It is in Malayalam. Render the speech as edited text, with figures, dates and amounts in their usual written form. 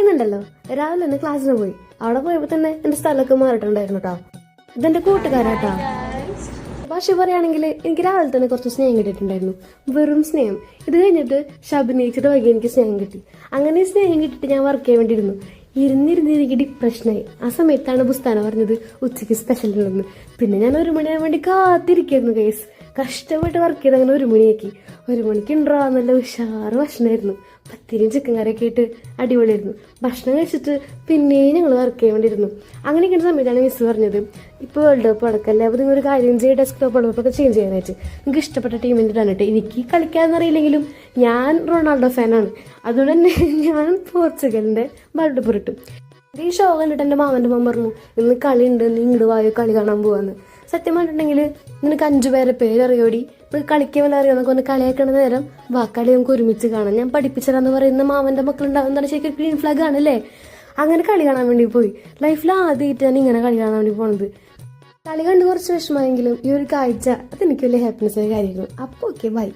ഇന്നുണ്ടല്ലോ രാവിലെ തന്നെ ക്ലാസ്സിന് പോയി. അവിടെ പോയപ്പോ തന്നെ എന്റെ സ്ഥലമൊക്കെ മാറിയിട്ടുണ്ടായിരുന്നു കേട്ടോ. ഇതെന്റെ കൂട്ടുകാരാട്ടോ. ഭാഷ പറയുകയാണെങ്കിൽ എനിക്ക് രാവിലെ തന്നെ കുറച്ച് സ്നേഹം കിട്ടിയിട്ടുണ്ടായിരുന്നു. വെറും സ്നേഹം. ഇത് കഴിഞ്ഞിട്ട് ഷബിനേച്ചിയുടെ വകി എനിക്ക് സ്നേഹം കിട്ടി. അങ്ങനെ സ്നേഹം കിട്ടിയിട്ട് ഞാൻ വർക്ക് ചെയ്യാൻ വേണ്ടിയിരുന്നു. ഇരുന്നിരുന്ന് ഡിപ്രഷനായി. ആ സമയത്താണ് ബുസ്താന പറഞ്ഞത് ഉച്ചയ്ക്ക് സ്പെഷ്യൽ ഉണ്ടെന്ന്. പിന്നെ ഞാൻ 1 മണിയാൻ വേണ്ടി കാത്തിരിക്കായിരുന്നു കേസ്. കഷ്ടപ്പെട്ട് വർക്ക് ചെയ്ത് അങ്ങനെ 1 മണിയാക്കി. 1 മണിക്ക് ഉണ്ടോ നല്ല ഉഷാറ് ഭക്ഷണമായിരുന്നു. പത്തിരിയും ചിക്കൻ കറിയൊക്കെ ആയിട്ട് അടിപൊളിയായിരുന്നു. ഭക്ഷണം കഴിച്ചിട്ട് പിന്നെയും ഞങ്ങൾ വർക്ക് ചെയ്യാൻ വേണ്ടിയിരുന്നു. അങ്ങനെ ഇരിക്കുന്ന സമയത്താണ് മിസ് പറഞ്ഞത്, ഇപ്പോൾ വേൾഡ് കപ്പ് നടക്കല്ലേ, അപ്പോൾ നിങ്ങൾ ഒരു കാര്യം ചെയ്ത് ഡെസ്ക്ടോപ്പ് ഒക്കെ ചേഞ്ച് ചെയ്യാനായിട്ട് നിങ്ങൾക്ക് ഇഷ്ടപ്പെട്ട ടീമിൻ്റെ ഇടാനായിട്ട്. എനിക്ക് കളിക്കാമെന്നറിയില്ലെങ്കിലും ഞാൻ റൊണാൾഡോ ഫാനാണ്. അതുകൊണ്ട് തന്നെ ഞാൻ പോർച്ചുഗലിൻ്റെ വേൾഡ് കപ്പ് ഇട്ടു. ഈ ഷോ കണ്ടിട്ട് എൻ്റെ മാമൻ്റെ മോൻ പറഞ്ഞു, ഇന്ന് കളിയുണ്ട്, നീ ഇങ്ങോട്ട് വായോ കളി കാണാൻ പോവാന്ന്. സത്യമായിട്ടുണ്ടെങ്കിൽ നിനക്ക് 5 പേരെ പേരറിയോടി, നമുക്ക് കളിക്കാൻ വല്ല അറിയാമെന്നൊക്കെ ഒന്ന് കളിയാക്കണ നേരം കളി നമുക്ക് ഒരുമിച്ച് കാണാം, ഞാൻ പഠിപ്പിച്ചതാന്ന് പറയുന്ന മാമൻ്റെ മക്കളുണ്ടാവുന്നതാണ് ശരിക്കും ഗ്രീൻ ഫ്ലാഗ് ആണല്ലേ. അങ്ങനെ കളി കാണാൻ വേണ്ടി പോയി. ലൈഫിൽ ആദ്യമായിട്ട് ഞാൻ ഇങ്ങനെ കളി കാണാൻ വേണ്ടി പോണത്. കളി കണ്ട് കുറച്ച് വിഷമമായെങ്കിലും ഈ ഒരു കാഴ്ച അതെനിക്ക് വലിയ ഹാപ്പിനെസ് ആയ കാര്യമായിരുന്നു. അപ്പോൾ ഓക്കെ ബൈ.